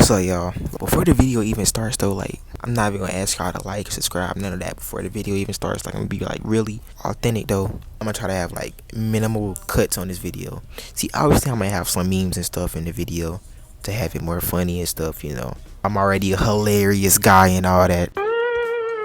What's up, y'all? Before the video even starts though, like, I'm not even gonna ask y'all to like, subscribe, none of that before the video even starts. Like, I'm gonna be like really authentic though. I'm gonna try to have like minimal cuts on this video. See, obviously I'm gonna have some memes and stuff in the video to have it more funny and stuff, you know. I'm already a hilarious guy and all that.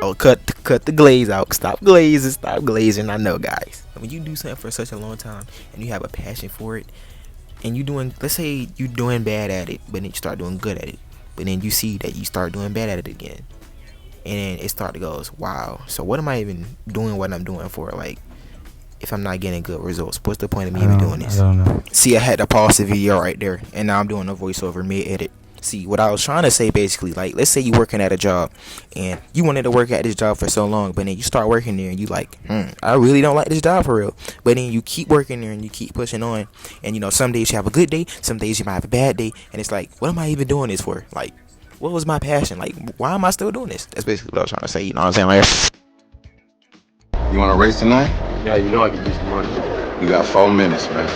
Oh, cut the glaze out. Stop glazing. I know, guys. When you do something for such a long time and you have a passion for it, and you doing, let's say you doing bad at it, but then you start doing good at it, but then you see that you start doing bad at it again, and then it start to goes, wow, so what am I even doing what I'm doing for? Like, if I'm not getting good results, what's the point of me even doing this? I don't know. See, I had to pause the video right there, and now I'm doing a voiceover mid-edit. See, what I was trying to say basically, like, let's say you're working at a job and you wanted to work at this job for so long, but then you start working there and you like, I really don't like this job for real. But then you keep working there and you keep pushing on, and you know, some days you have a good day, some days you might have a bad day, and it's like, what am I even doing this for? Like, what was my passion? Like, why am I still doing this? That's basically what I was trying to say, you know what I'm saying? Like, you want to race tonight? Yeah, you know I can use the money. You got 4 minutes, man.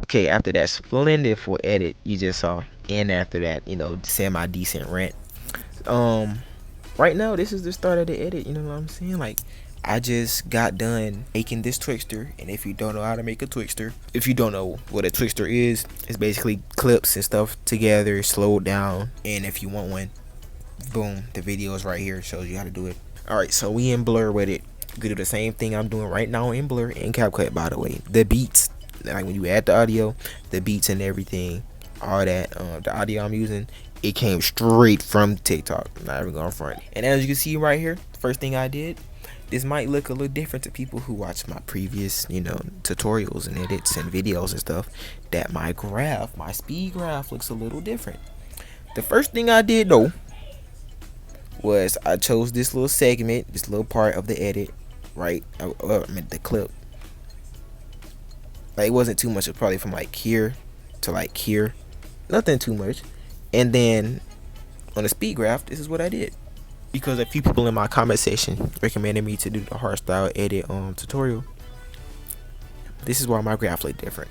okay, after that splendid for edit you just saw, and after that, you know, semi-decent rant, right now this is the start of the edit, you know what I'm saying? Like, I just got done making this Twixter, and if you don't know how to make a Twixter, if you don't know what a Twixter is, it's basically clips and stuff together, slowed down, and if you want one, boom, the video is right here, shows you how to do it. Alright, so we in Blur with it. You can do the same thing I'm doing right now in Blur and CapCut, by the way. The beats, like when you add the audio, the beats and everything, all that, the audio I'm using, it came straight from TikTok. I'm not even going front. And as you can see right here, first thing I did, this might look a little different to people who watch my previous, you know, tutorials and edits and videos and stuff, that my graph, my speed graph looks a little different. The first thing I did though was I chose this little segment, this little part of the edit, right? I meant the clip. Like, it wasn't too much, it was probably from like here to like here, nothing too much. And then on the speed graph, this is what I did, because a few people in my comment section recommended me to do the hardstyle edit tutorial. This is why my graph look different,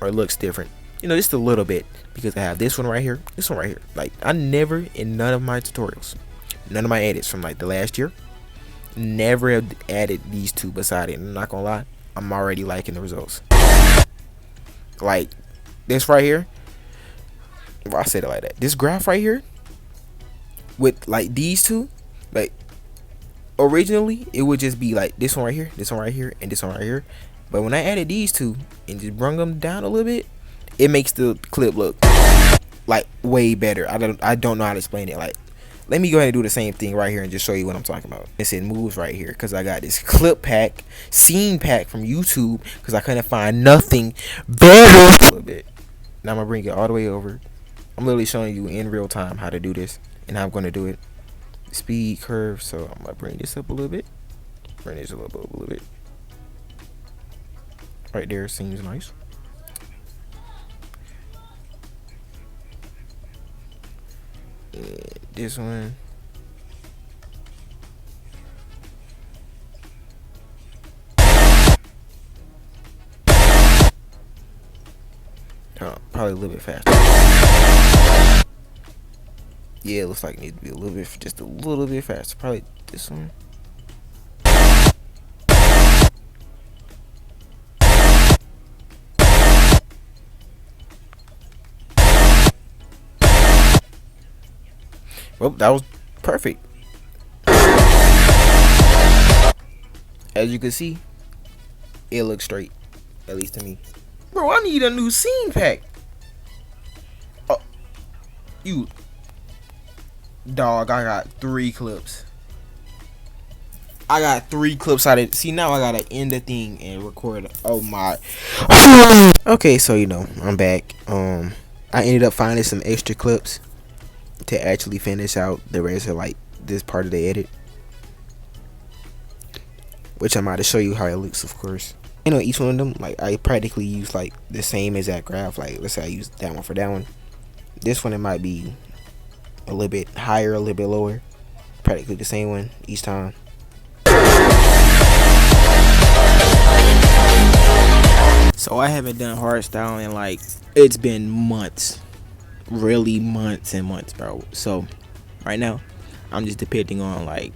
or it looks different, you know, just a little bit, because I have this one right here, this one right here. Like, I never, in none of my tutorials, none of my edits from like the last year, never have added these two beside it. And I'm not gonna lie, I'm already liking the results. Like, this right here, well, I said it like that, this graph right here with like these two, like, originally it would just be like this one right here, this one right here, and this one right here. But when I added these two and just brung them down a little bit, it makes the clip look like way better. I don't know how to explain it. Like, let me go ahead and do the same thing right here and just show you what I'm talking about. It said moves right here because I got this clip pack, scene pack from YouTube, because I couldn't find nothing better. A little bit. Now I'm gonna bring it all the way over. I'm literally showing you in real time how to do this and how I'm gonna do it. Speed curve. So I'm gonna bring this up a little bit. Bring this a little bit. Right there seems nice. And this one, probably a little bit faster. Yeah, it looks like it needs to be a little bit, just a little bit faster. Probably this one. Well, that was perfect. As you can see, it looks straight, at least to me. Bro, I need a new scene pack. Oh, you dog, I got 3 clips. I got 3 clips out of it. See, now I gotta end the thing and record it. Oh my. Okay, so you know, I'm back. I ended up finding some extra clips to actually finish out the rest of like this part of the edit, which I'm about to show you how it looks, of course. And on each one of them, like I practically use like the same exact graph. Like let's say I use that one for that one. This one it might be a little bit higher, a little bit lower. Practically the same one each time. So I haven't done hardstyle in like, it's been months, really months and months, bro. So right now I'm just depending on like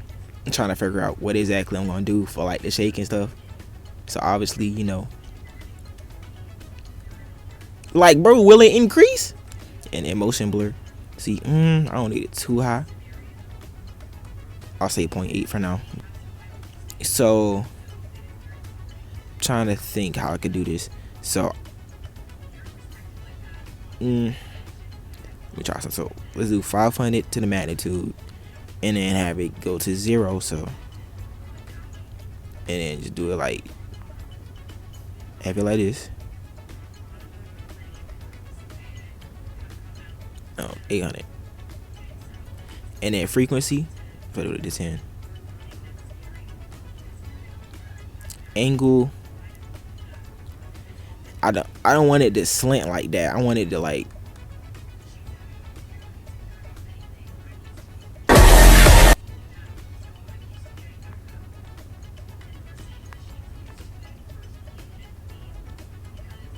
trying to figure out what exactly I'm gonna do for like the shake and stuff. So obviously, you know, like, bro, will it increase? And emotion blur. See, I don't need it too high. I'll say 0.8 for now. So trying to think how I could do this. So let me try some. So let's do 500 to the magnitude and then have it go to 0. So and then just do it like, have it like this. Oh, 800. And then frequency, put it to 10. Angle, I don't want it to slant like that. I want it to like,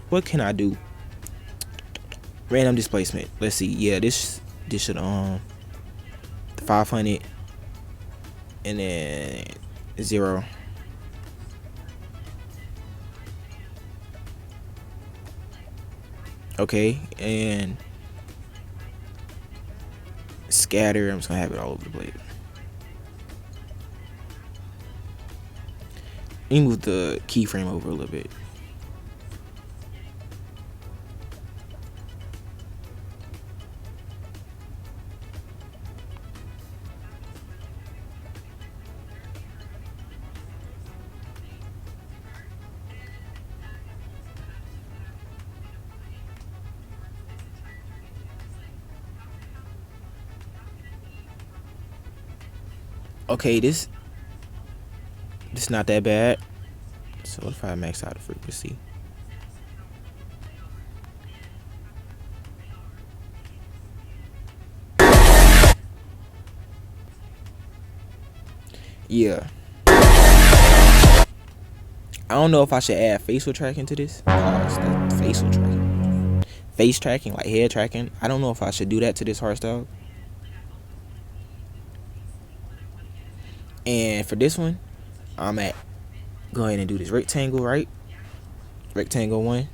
what can I do? Random displacement. Let's see. Yeah, this should 500 and then 0. Okay, and scatter. I'm just gonna have it all over the place. Let me move the keyframe over a little bit. Okay, this not that bad. So what if I max out the frequency? Yeah. I don't know if I should add facial tracking to this. It's the facial tracking. Face tracking, like head tracking. I don't know if I should do that to this hardstyle. And for this one, I'm at, go ahead and do this rectangle, right? Rectangle 1.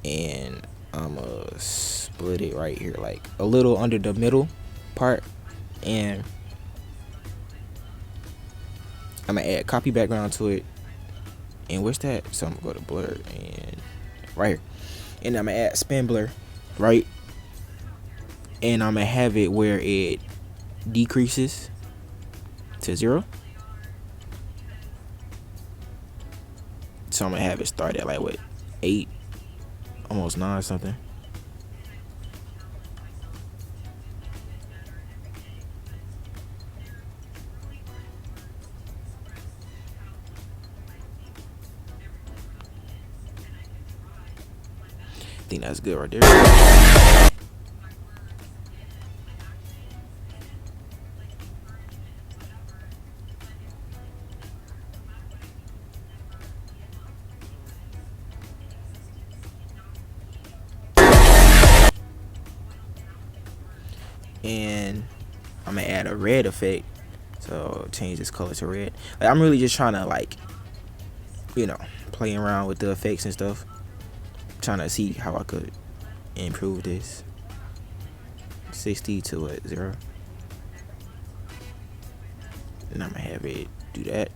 And I'm gonna split it right here, like a little under the middle part. And I'm gonna add copy background to it. And where's that? So I'm gonna go to blur and right here. And I'm gonna add spin blur, right? And I'm gonna have it where it decreases to 0. So I'm gonna have it start at like what, 8, almost 9 something. I think that's good right there. And I'm gonna add a red effect, so change this color to red. Like, I'm really just trying to, like, you know, playing around with the effects and stuff, trying to see how I could improve this. 60 to 0, and I'm gonna have it do that.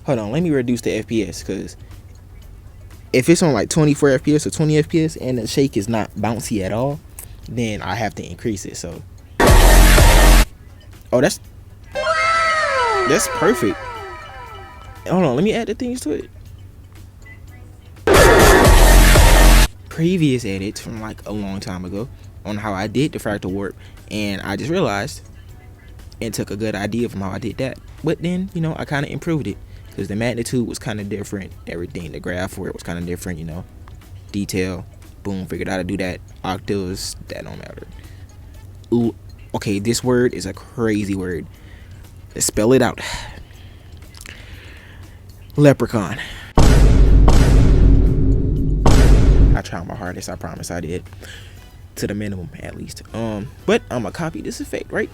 Hold on, let me reduce the FPS, because if it's on like 24 FPS or 20 FPS and the shake is not bouncy at all, then I have to increase it. So, oh, that's perfect. Hold on, let me add the things to it. Previous edits from like a long time ago. on how I did the fractal warp, and I just realized and took a good idea from how I did that. But then, you know, I kind of improved it because the magnitude was kind of different. Everything, the graph for it was kind of different, you know. Detail, boom, figured out how to do that. Octaves, that don't matter. Ooh, okay, this word is a crazy word. Let's spell it out. Leprechaun. I tried my hardest, I promise I did. To the minimum, at least. But I'm gonna copy this effect, right?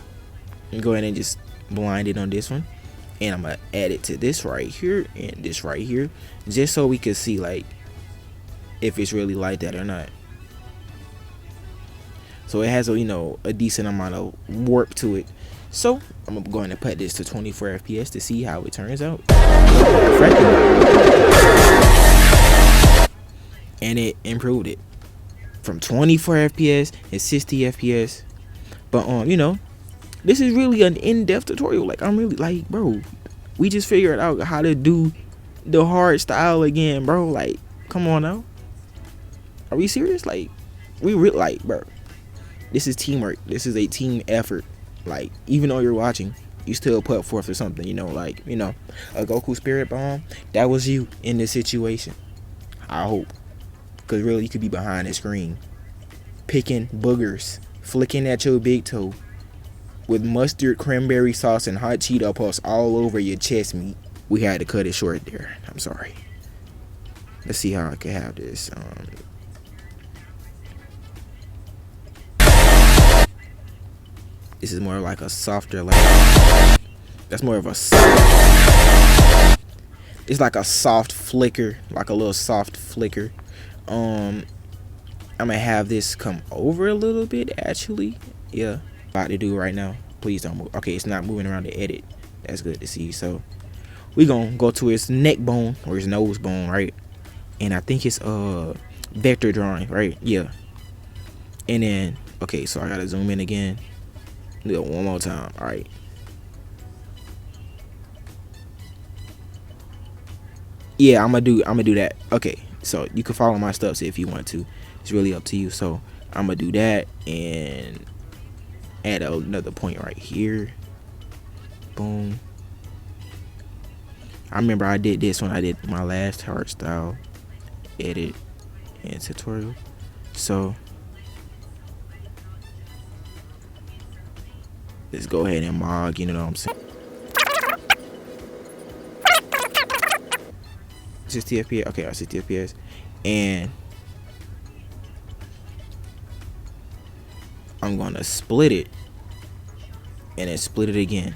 And go ahead and just blind it on this one. And I'm gonna add it to this right here and this right here. Just so we can see, like, if it's really like that or not. So it has a, you know, a decent amount of warp to it. So I'm gonna go ahead and put this to 24 FPS to see how it turns out. And it improved it from 24 FPS and 60 FPS. But you know, this is really an in-depth tutorial. Like, I'm really like, bro, we just figured out how to do the hard style again, bro. Like, come on now. Are we serious? Like, we really, like, bro, this is teamwork. This is a team effort. Like, even though you're watching, you still put forth for something, you know, like, you know, a Goku Spirit Bomb, that was you in this situation. I hope. Because really, you could be behind the screen, picking boogers, flicking at your big toe, with mustard, cranberry sauce, and hot Cheeto puffs all over your chest meat. We had to cut it short there. I'm sorry. Let's see how I can have this. This is more like a softer, like, that's more of a soft, it's like a soft flicker, like a little soft flicker. I'm gonna have this come over a little bit, actually. Yeah, about to do right now. Please don't move. Okay, it's not moving around the edit. That's good to see. So we gonna go to his neck bone or his nose bone, right? And I think it's vector drawing, right? Yeah. And then, okay, so I gotta zoom in again. Do it one more time. All right. Yeah, I'm gonna do that. Okay, so you can follow my steps if you want to. It's really up to you. So I'm gonna do that and add another point right here. Boom. I remember I did this when I did my last Hardstyle edit and tutorial. So let's go ahead and mog, you know what I'm saying? 60 FPS, okay, 60 FPS, and I'm gonna split it and then split it again.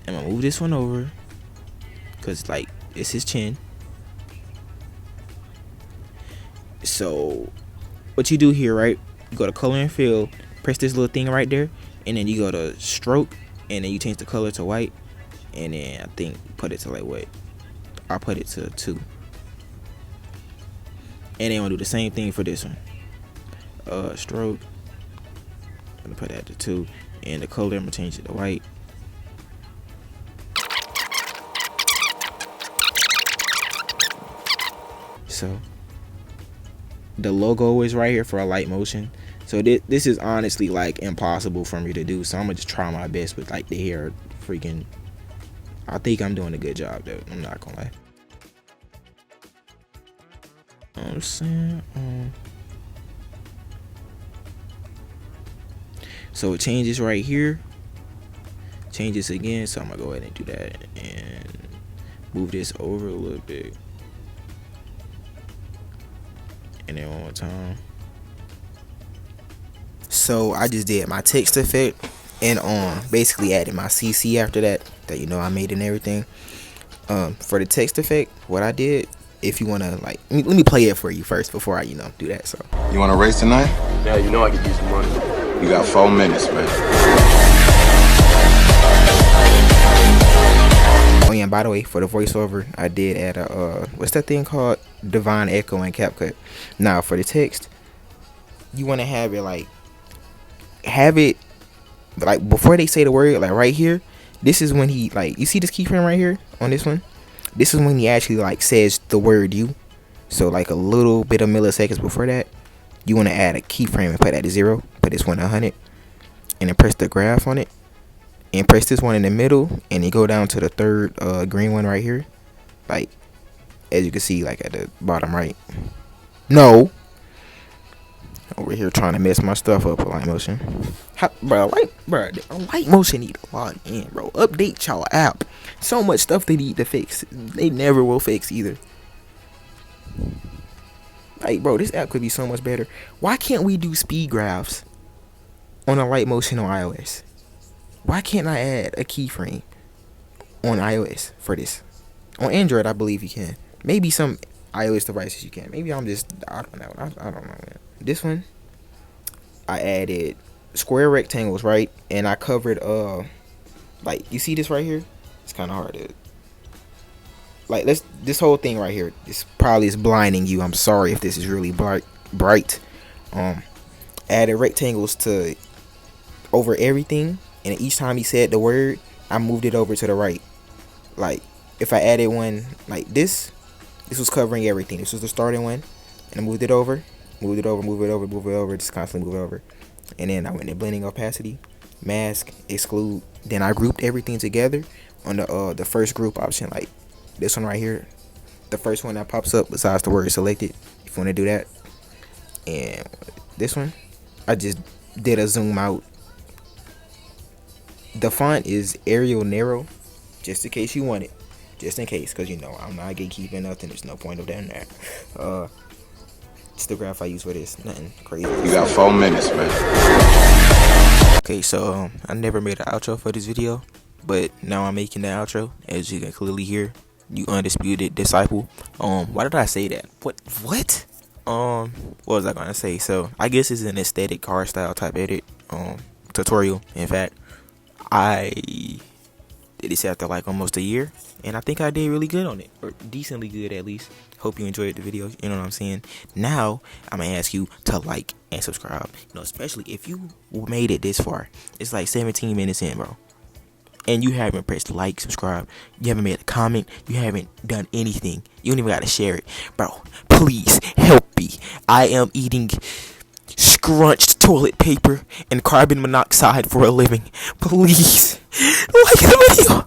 I'm gonna move this one over because, like, it's his chin. So what you do here, right? You go to color and fill, press this little thing right there, and then you go to stroke, and then you change the color to white, and then I think put it to, like, what? I'll put it to 2. And then I'm gonna do the same thing for this one. Stroke. I'm gonna put that to 2, and the color I'm gonna change it to white. So the logo is right here for a light motion. So this is honestly, like, impossible for me to do. So I'm gonna just try my best with, like, the hair. Freaking, I think I'm doing a good job though. I'm not gonna lie. I'm saying, so it changes right here. Changes again. So I'm gonna go ahead and do that and move this over a little bit. And then one more time. So I just did my text effect and basically added my CC after that you know I made and everything. For the text effect, what I did, if you wanna, like, let me play it for you first before I, you know, do that. So You want to race tonight? Yeah, you know I could use some money. You got 4 minutes, man. oh yeah, by the way, for the voiceover, I did add a what's that thing called? Divine Echo and CapCut. Now for the text, you want to have it like before they say the word, like right here. This is when he, like, you see this keyframe right here on this one. This is when he actually, like, says the word "you." So like a little bit of milliseconds before that, you want to add a keyframe and put that to 0. Put this one to 100, and then press the graph on it, and press this one in the middle, and you go down to the third green one right here, like as you can see, like at the bottom right. No, over here trying to mess my stuff up with light motion. Light motion need to log in, bro. Update y'all app. So much stuff they need to fix. They never will fix either. Like, bro, this app could be so much better. Why can't we do speed graphs on a light motion on iOS? Why can't I add a keyframe on iOS for this? On Android, I believe you can. Maybe some iOS devices you can. Maybe I don't know. I don't know, man. This one, I added square rectangles, right? And I covered, like, you see this right here? It's kind of hard to, like, this whole thing right here, this probably is blinding you. I'm sorry if this is really bright. Added rectangles to over everything, and each time he said the word, I moved it over to the right. Like, if I added one like this was covering everything. This was the starting one, and I moved it over, just constantly move it over. And then I went to blending opacity, mask, exclude. Then I grouped everything together on the first group option, like this one right here, the first one that pops up besides the word selected, if you want to do that. And this one, I just did a zoom out. The font is Arial Narrow, just in case you want it. Just in case, because you know I'm not gatekeeping nothing. There's no point of doing that. It's the graph I use for this. Nothing crazy. You got 4 minutes, man. Okay, so I never made an outro for this video, but now I'm making the outro. As you can clearly hear, you undisputed disciple. Why did I say that? What? What was I gonna say? So I guess it's an aesthetic hardstyle type edit tutorial. In fact, I did this after like almost a year, and I think I did really good on it, or decently good at least. Hope you enjoyed the video. You know what I'm saying? Now I'm gonna ask you to like and subscribe. You know, especially if you made it this far. It's like 17 minutes in, bro, and you haven't pressed like, subscribe, you haven't made a comment, you haven't done anything. You don't even gotta share it, bro. Please help me. I am eating scrunched toilet paper and carbon monoxide for a living. Please like the video.